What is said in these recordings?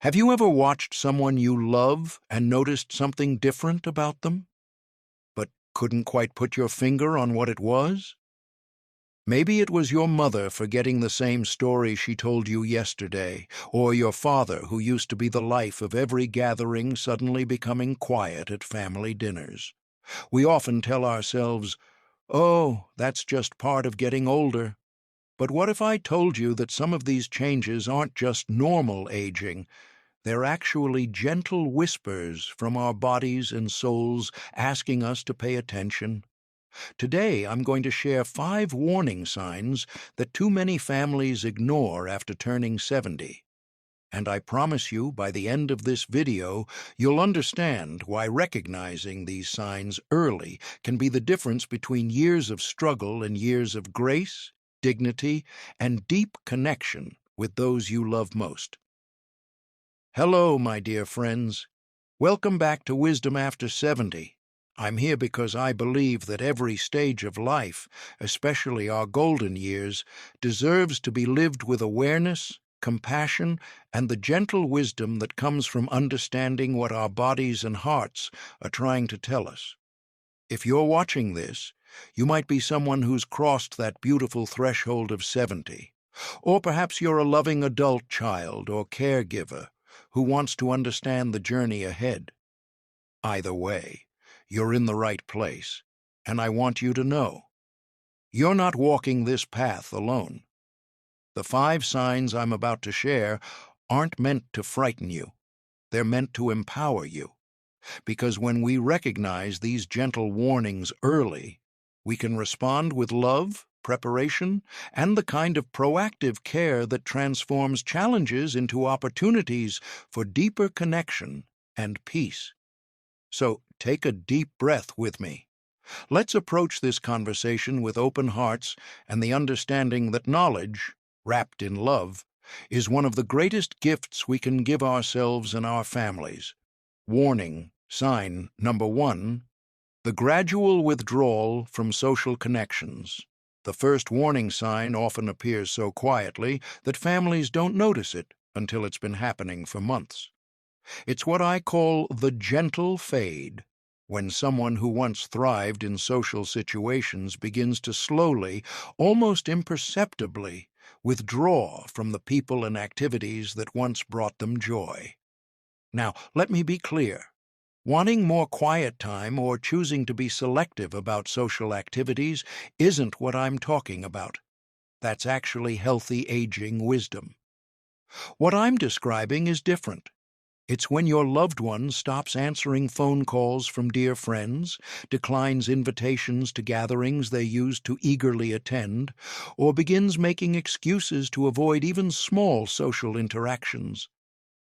Have you ever watched someone you love and noticed something different about them, but couldn't quite put your finger on what it was? Maybe it was your mother forgetting the same story she told you yesterday, or your father who used to be the life of every gathering suddenly becoming quiet at family dinners. We often tell ourselves, "Oh, that's just part of getting older." But what if I told you that some of these changes aren't just normal aging? They're actually gentle whispers from our bodies and souls asking us to pay attention. Today, I'm going to share 5 warning signs that too many families ignore after turning 70. And I promise you, by the end of this video, you'll understand why recognizing these signs early can be the difference between years of struggle and years of grace, dignity, and deep connection with those you love most. Hello, my dear friends. Welcome back to Wisdom After 70. I'm here because I believe that every stage of life, especially our golden years, deserves to be lived with awareness, compassion, and the gentle wisdom that comes from understanding what our bodies and hearts are trying to tell us. If you're watching this, you might be someone who's crossed that beautiful threshold of 70. Or perhaps you're a loving adult child or caregiver who wants to understand the journey ahead. Either way, you're in the right place, and I want you to know, you're not walking this path alone. The 5 signs I'm about to share aren't meant to frighten you. They're meant to empower you. Because when we recognize these gentle warnings early, we can respond with love, preparation, and the kind of proactive care that transforms challenges into opportunities for deeper connection and peace. So take a deep breath with me. Let's approach this conversation with open hearts and the understanding that knowledge, wrapped in love, is one of the greatest gifts we can give ourselves and our families. Warning, sign number 1, the gradual withdrawal from social connections. The first warning sign often appears so quietly that families don't notice it until it's been happening for months. It's what I call the gentle fade, when someone who once thrived in social situations begins to slowly, almost imperceptibly, withdraw from the people and activities that once brought them joy. Now, let me be clear. Wanting more quiet time or choosing to be selective about social activities isn't what I'm talking about. That's actually healthy aging wisdom. What I'm describing is different. It's when your loved one stops answering phone calls from dear friends, declines invitations to gatherings they used to eagerly attend, or begins making excuses to avoid even small social interactions.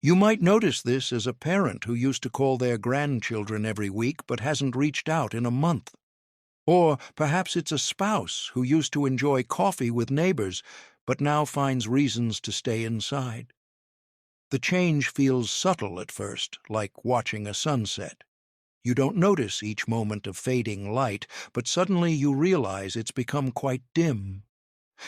You might notice this as a parent who used to call their grandchildren every week but hasn't reached out in a month. Or perhaps it's a spouse who used to enjoy coffee with neighbors but now finds reasons to stay inside. The change feels subtle at first, like watching a sunset. You don't notice each moment of fading light, but suddenly you realize it's become quite dim.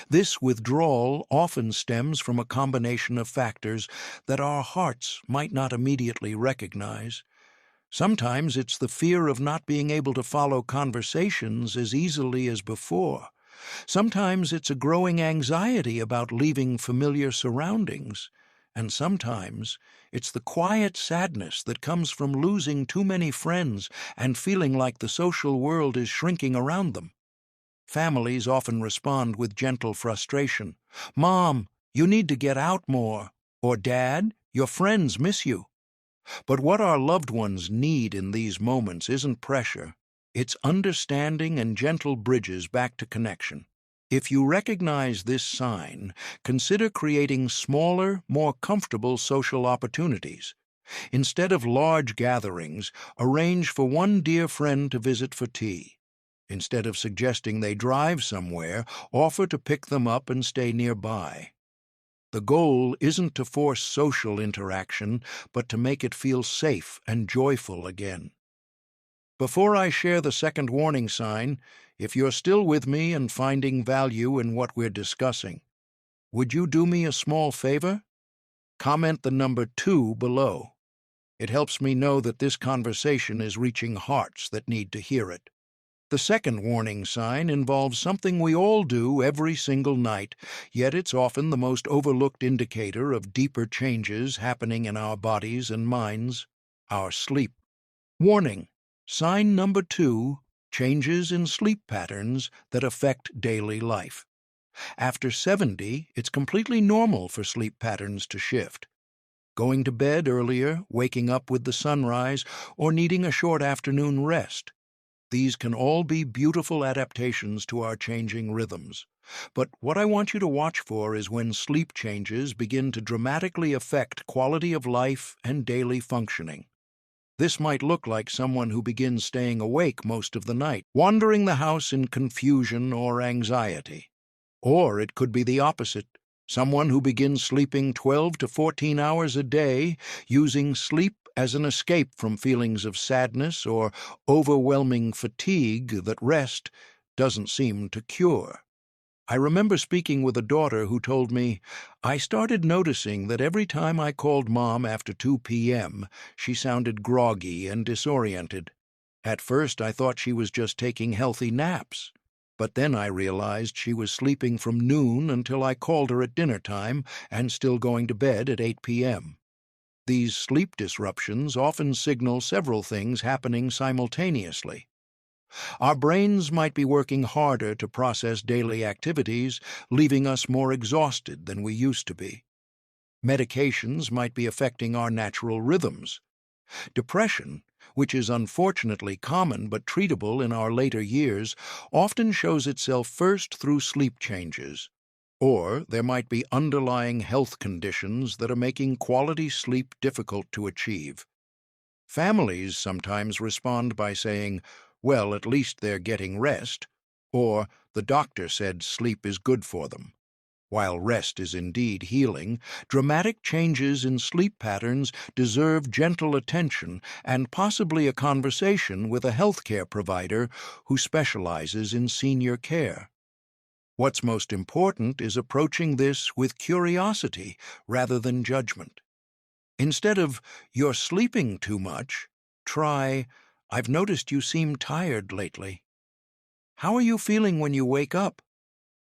This withdrawal often stems from a combination of factors that our hearts might not immediately recognize. Sometimes it's the fear of not being able to follow conversations as easily as before. Sometimes it's a growing anxiety about leaving familiar surroundings. And sometimes it's the quiet sadness that comes from losing too many friends and feeling like the social world is shrinking around them. Families often respond with gentle frustration. "Mom, you need to get out more." Or, "Dad, your friends miss you." But what our loved ones need in these moments isn't pressure. It's understanding and gentle bridges back to connection. If you recognize this sign, consider creating smaller, more comfortable social opportunities. Instead of large gatherings, arrange for one dear friend to visit for tea. Instead of suggesting they drive somewhere, offer to pick them up and stay nearby. The goal isn't to force social interaction, but to make it feel safe and joyful again. Before I share the second warning sign, if you're still with me and finding value in what we're discussing, would you do me a small favor? comment the number 2 below. It helps me know that this conversation is reaching hearts that need to hear it. The second warning sign involves something we all do every single night, yet it's often the most overlooked indicator of deeper changes happening in our bodies and minds: our sleep. Warning: sign number 2, changes in sleep patterns that affect daily life. After 70, it's completely normal for sleep patterns to shift. Going to bed earlier, waking up with the sunrise, or needing a short afternoon rest. These can all be beautiful adaptations to our changing rhythms. But what I want you to watch for is when sleep changes begin to dramatically affect quality of life and daily functioning. This might look like someone who begins staying awake most of the night, wandering the house in confusion or anxiety. Or it could be the opposite: someone who begins sleeping 12 to 14 hours a day, using sleep as an escape from feelings of sadness or overwhelming fatigue that rest doesn't seem to cure. I remember speaking with a daughter who told me, "I started noticing that every time I called Mom after 2 p.m., she sounded groggy and disoriented. At first I thought she was just taking healthy naps. But then I realized she was sleeping from noon until I called her at dinner time and still going to bed at 8 p.m. These sleep disruptions often signal several things happening simultaneously. Our brains might be working harder to process daily activities, leaving us more exhausted than we used to be. Medications might be affecting our natural rhythms. Depression, which is unfortunately common but treatable in our later years, often shows itself first through sleep changes. Or there might be underlying health conditions that are making quality sleep difficult to achieve. Families sometimes respond by saying, "Well, at least they're getting rest," or "the doctor said sleep is good for them." While rest is indeed healing, dramatic changes in sleep patterns deserve gentle attention and possibly a conversation with a healthcare provider who specializes in senior care. What's most important is approaching this with curiosity rather than judgment. Instead of "you're sleeping too much," try "I've noticed you seem tired lately. How are you feeling when you wake up?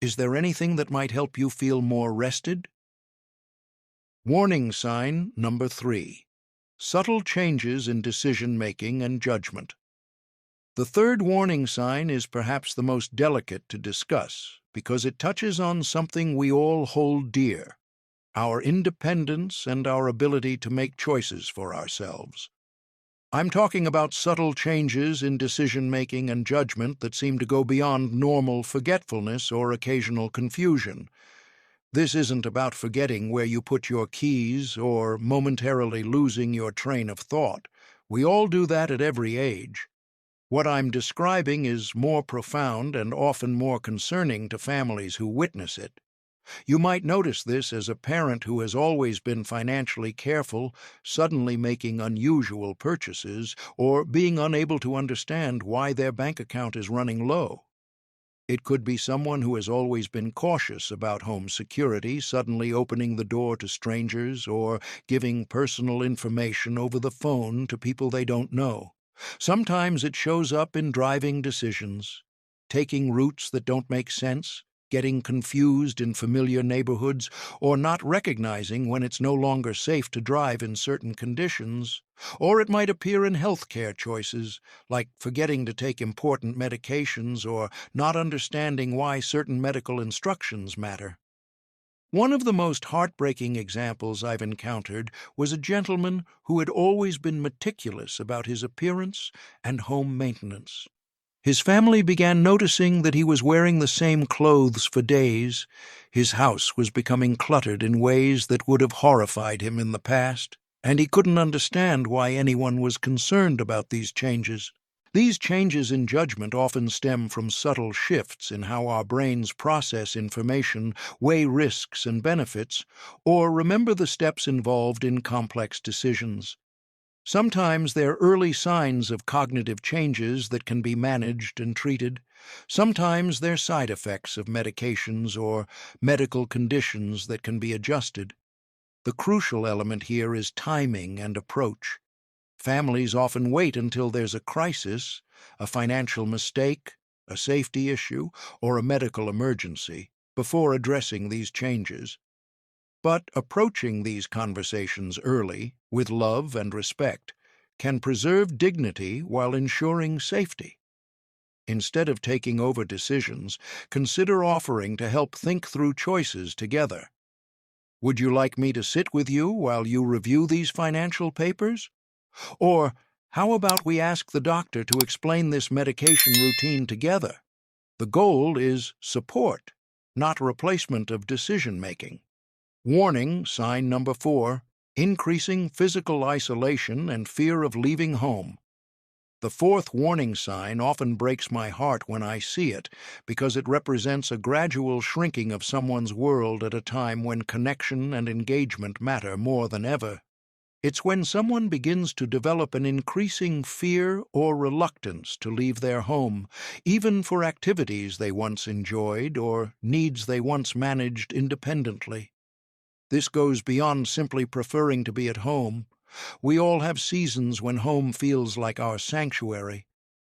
Is there anything that might help you feel more rested?" Warning sign number 3. Subtle changes in decision-making and judgment. The third warning sign is perhaps the most delicate to discuss because it touches on something we all hold dear: our independence and our ability to make choices for ourselves. I'm talking about subtle changes in decision-making and judgment that seem to go beyond normal forgetfulness or occasional confusion. This isn't about forgetting where you put your keys or momentarily losing your train of thought. We all do that at every age. What I'm describing is more profound and often more concerning to families who witness it. You might notice this as a parent who has always been financially careful, suddenly making unusual purchases, or being unable to understand why their bank account is running low. It could be someone who has always been cautious about home security, suddenly opening the door to strangers or giving personal information over the phone to people they don't know. Sometimes it shows up in driving decisions, taking routes that don't make sense, getting confused in familiar neighborhoods, or not recognizing when it's no longer safe to drive in certain conditions. Or it might appear in healthcare choices, like forgetting to take important medications or not understanding why certain medical instructions matter. One of the most heartbreaking examples I've encountered was a gentleman who had always been meticulous about his appearance and home maintenance. His family began noticing that he was wearing the same clothes for days. His house was becoming cluttered in ways that would have horrified him in the past, and he couldn't understand why anyone was concerned about these changes. These changes in judgment often stem from subtle shifts in how our brains process information, weigh risks and benefits, or remember the steps involved in complex decisions. Sometimes they're early signs of cognitive changes that can be managed and treated. Sometimes they're side effects of medications or medical conditions that can be adjusted. The crucial element here is timing and approach. Families often wait until there's a crisis, a financial mistake, a safety issue, or a medical emergency, before addressing these changes. But approaching these conversations early, with love and respect, can preserve dignity while ensuring safety. Instead of taking over decisions, consider offering to help think through choices together. Would you like me to sit with you while you review these financial papers? Or how about we ask the doctor to explain this medication routine together? The goal is support, not replacement of decision-making. Warning, sign number 4, increasing physical isolation and fear of leaving home. The fourth warning sign often breaks my heart when I see it, because it represents a gradual shrinking of someone's world at a time when connection and engagement matter more than ever. It's when someone begins to develop an increasing fear or reluctance to leave their home, even for activities they once enjoyed or needs they once managed independently. This goes beyond simply preferring to be at home. We all have seasons when home feels like our sanctuary.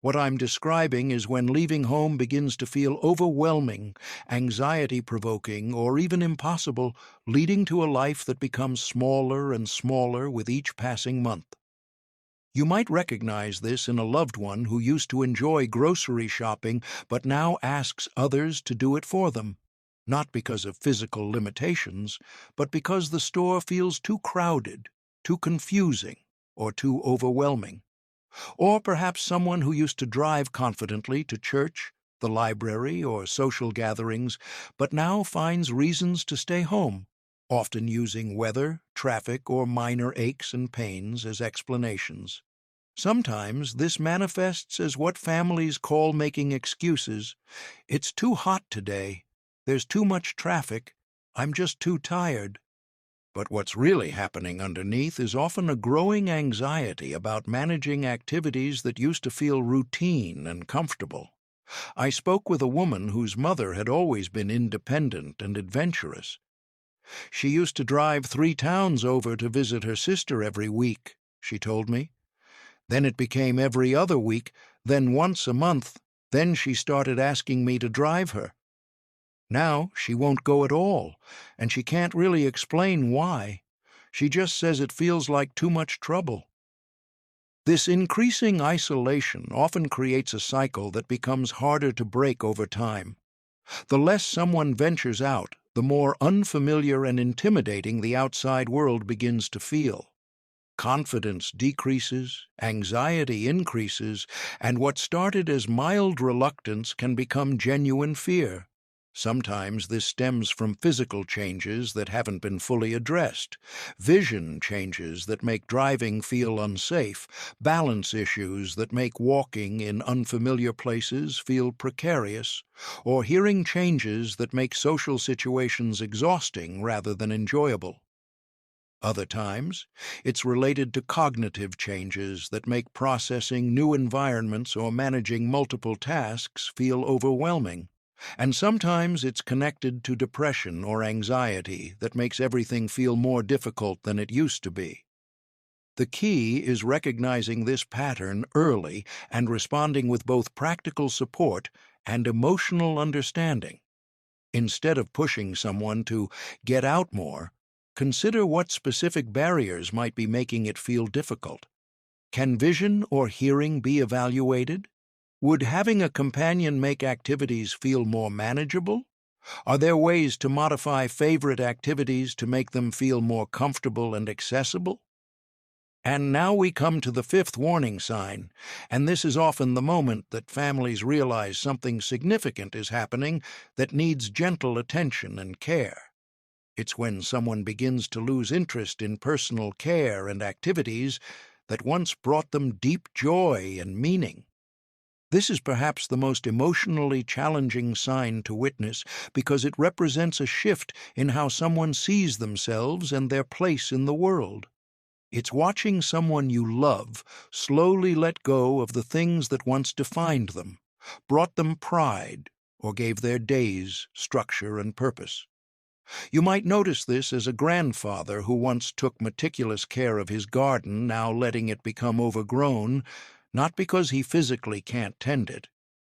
What I'm describing is when leaving home begins to feel overwhelming, anxiety-provoking, or even impossible, leading to a life that becomes smaller and smaller with each passing month. You might recognize this in a loved one who used to enjoy grocery shopping but now asks others to do it for them, not because of physical limitations, but because the store feels too crowded, too confusing, or too overwhelming. Or perhaps someone who used to drive confidently to church, the library, or social gatherings, but now finds reasons to stay home, often using weather, traffic, or minor aches and pains as explanations. Sometimes this manifests as what families call making excuses. It's too hot today. There's too much traffic. I'm just too tired. But what's really happening underneath is often a growing anxiety about managing activities that used to feel routine and comfortable. I spoke with a woman whose mother had always been independent and adventurous. She used to drive 3 towns over to visit her sister every week, she told me. Then it became every other week, then once a month, then she started asking me to drive her. Now she won't go at all, and she can't really explain why. She just says it feels like too much trouble. This increasing isolation often creates a cycle that becomes harder to break over time. The less someone ventures out, the more unfamiliar and intimidating the outside world begins to feel. Confidence decreases, anxiety increases, and what started as mild reluctance can become genuine fear. Sometimes this stems from physical changes that haven't been fully addressed, vision changes that make driving feel unsafe, balance issues that make walking in unfamiliar places feel precarious, or hearing changes that make social situations exhausting rather than enjoyable. Other times, it's related to cognitive changes that make processing new environments or managing multiple tasks feel overwhelming. And sometimes it's connected to depression or anxiety that makes everything feel more difficult than it used to be. The key is recognizing this pattern early and responding with both practical support and emotional understanding. Instead of pushing someone to get out more, consider what specific barriers might be making it feel difficult. Can vision or hearing be evaluated? Would having a companion make activities feel more manageable? Are there ways to modify favorite activities to make them feel more comfortable and accessible? And now we come to the 5th warning sign, and this is often the moment that families realize something significant is happening that needs gentle attention and care. It's when someone begins to lose interest in personal care and activities that once brought them deep joy and meaning. This is perhaps the most emotionally challenging sign to witness because it represents a shift in how someone sees themselves and their place in the world. It's watching someone you love slowly let go of the things that once defined them, brought them pride, or gave their days structure and purpose. You might notice this as a grandfather who once took meticulous care of his garden, now letting it become overgrown, not because he physically can't tend it,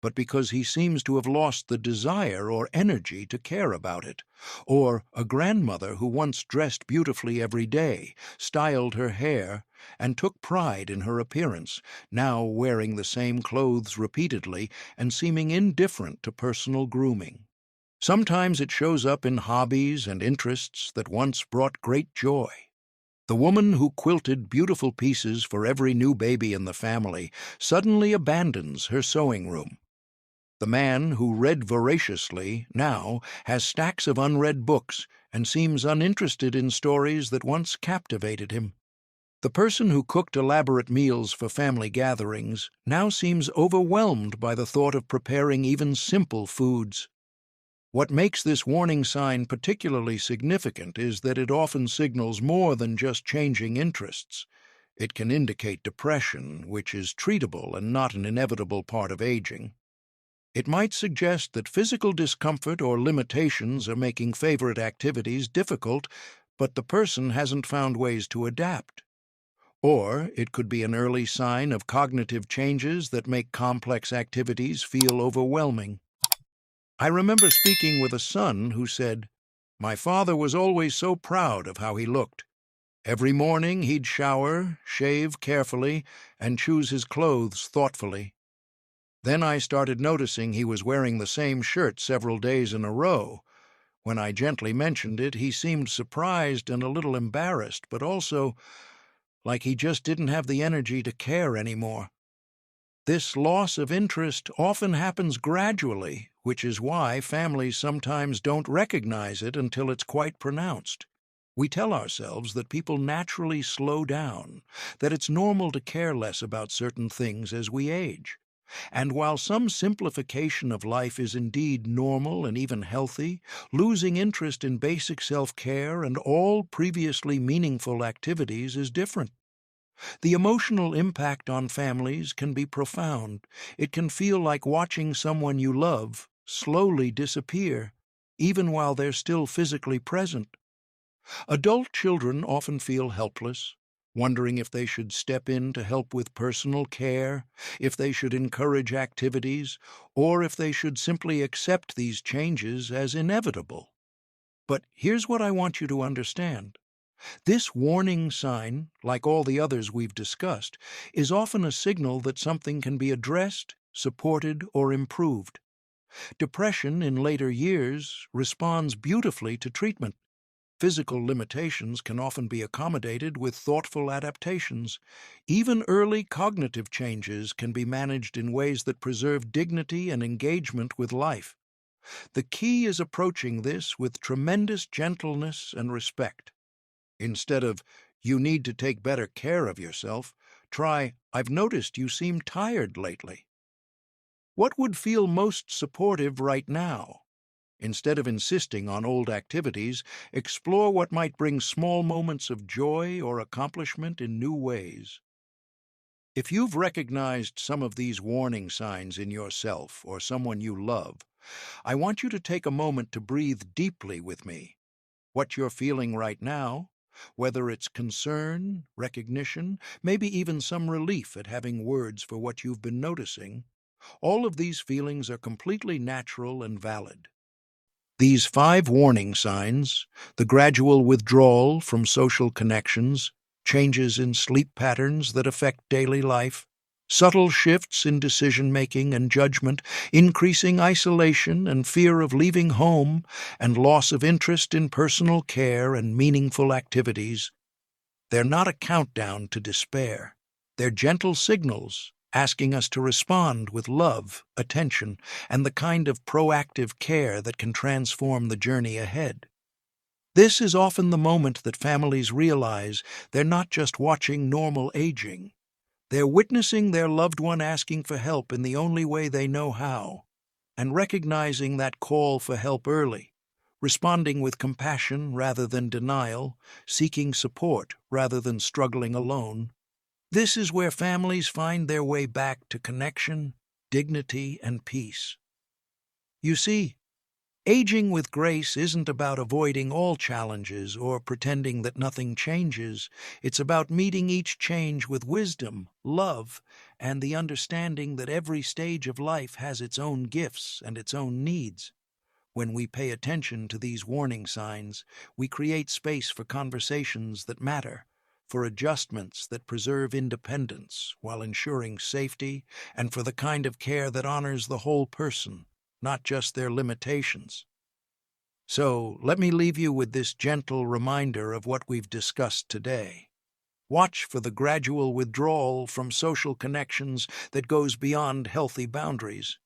but because he seems to have lost the desire or energy to care about it. Or a grandmother who once dressed beautifully every day, styled her hair, and took pride in her appearance, now wearing the same clothes repeatedly and seeming indifferent to personal grooming. Sometimes it shows up in hobbies and interests that once brought great joy. The woman who quilted beautiful pieces for every new baby in the family suddenly abandons her sewing room. The man who read voraciously now has stacks of unread books and seems uninterested in stories that once captivated him. The person who cooked elaborate meals for family gatherings now seems overwhelmed by the thought of preparing even simple foods. What makes this warning sign particularly significant is that it often signals more than just changing interests. It can indicate depression, which is treatable and not an inevitable part of aging. It might suggest that physical discomfort or limitations are making favorite activities difficult, but the person hasn't found ways to adapt. Or it could be an early sign of cognitive changes that make complex activities feel overwhelming. I remember speaking with a son who said, "My father was always so proud of how he looked. Every morning he'd shower, shave carefully, and choose his clothes thoughtfully. Then I started noticing he was wearing the same shirt several days in a row. When I gently mentioned it, he seemed surprised and a little embarrassed, but also like he just didn't have the energy to care anymore." This loss of interest often happens gradually, which is why families sometimes don't recognize it until it's quite pronounced. We tell ourselves that people naturally slow down, that it's normal to care less about certain things as we age. And while some simplification of life is indeed normal and even healthy, losing interest in basic self-care and all previously meaningful activities is different. The emotional impact on families can be profound. It can feel like watching someone you love slowly disappear, even while they're still physically present. Adult children often feel helpless, wondering if they should step in to help with personal care, if they should encourage activities, or if they should simply accept these changes as inevitable. But here's what I want you to understand. This warning sign, like all the others we've discussed, is often a signal that something can be addressed, supported, or improved. Depression in later years responds beautifully to treatment. Physical limitations can often be accommodated with thoughtful adaptations. Even early cognitive changes can be managed in ways that preserve dignity and engagement with life. The key is approaching this with tremendous gentleness and respect. Instead of, "You need to take better care of yourself," try, "I've noticed you seem tired lately. What would feel most supportive right now?" Instead of insisting on old activities, explore what might bring small moments of joy or accomplishment in new ways. If you've recognized some of these warning signs in yourself or someone you love, I want you to take a moment to breathe deeply with me. What you're feeling right now, whether it's concern, recognition, maybe even some relief at having words for what you've been noticing, all of these feelings are completely natural and valid. These 5 warning signs, the gradual withdrawal from social connections, changes in sleep patterns that affect daily life, subtle shifts in decision-making and judgment, increasing isolation and fear of leaving home, and loss of interest in personal care and meaningful activities, they're not a countdown to despair. They're gentle signals asking us to respond with love, attention, and the kind of proactive care that can transform the journey ahead. This is often the moment that families realize they're not just watching normal aging. They're witnessing their loved one asking for help in the only way they know how, and recognizing that call for help early, responding with compassion rather than denial, seeking support rather than struggling alone. This is where families find their way back to connection, dignity, and peace. You see, Aging with grace isn't about avoiding all challenges or pretending that nothing changes. It's about meeting each change with wisdom, love, and the understanding that every stage of life has its own gifts and its own needs. When we pay attention to these warning signs, we create space for conversations that matter, for adjustments that preserve independence while ensuring safety, and for the kind of care that honors the whole person, not just their limitations. So, let me leave you with this gentle reminder of what we've discussed today. Watch for the gradual withdrawal from social connections that goes beyond healthy boundaries.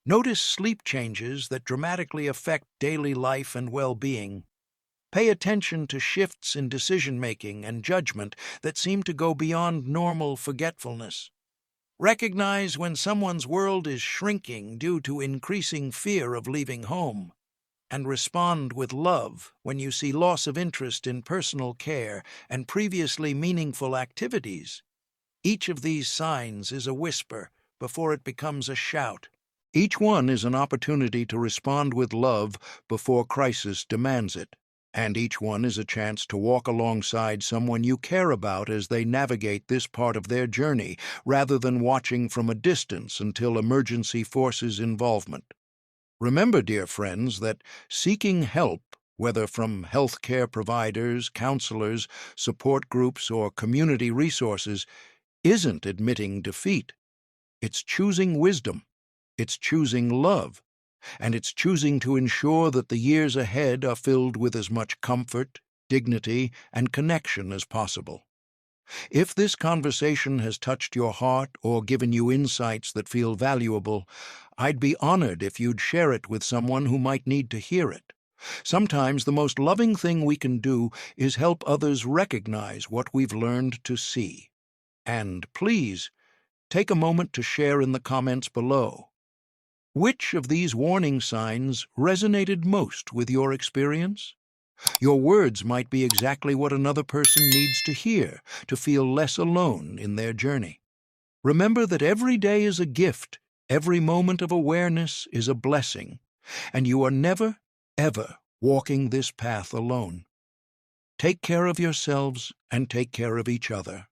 Notice sleep changes that dramatically affect daily life and well-being. Pay attention to shifts in decision-making and judgment that seem to go beyond normal forgetfulness. Recognize when someone's world is shrinking due to increasing fear of leaving home, and respond with love when you see loss of interest in personal care and previously meaningful activities. Each of these signs is a whisper before it becomes a shout. Each one is an opportunity to respond with love before crisis demands it. And each one is a chance to walk alongside someone you care about as they navigate this part of their journey, rather than watching from a distance until emergency forces involvement. Remember, dear friends, that seeking help, whether from healthcare providers, counselors, support groups, or community resources, isn't admitting defeat. It's choosing wisdom, it's choosing love, and it's choosing to ensure that the years ahead are filled with as much comfort, dignity, and connection as possible. If this conversation has touched your heart or given you insights that feel valuable, I'd be honored if you'd share it with someone who might need to hear it. Sometimes the most loving thing we can do is help others recognize what we've learned to see. And please, take a moment to share in the comments below. Which of these warning signs resonated most with your experience? Your words might be exactly what another person needs to hear to feel less alone in their journey. Remember that every day is a gift, every moment of awareness is a blessing, and you are never, ever walking this path alone. Take care of yourselves and take care of each other.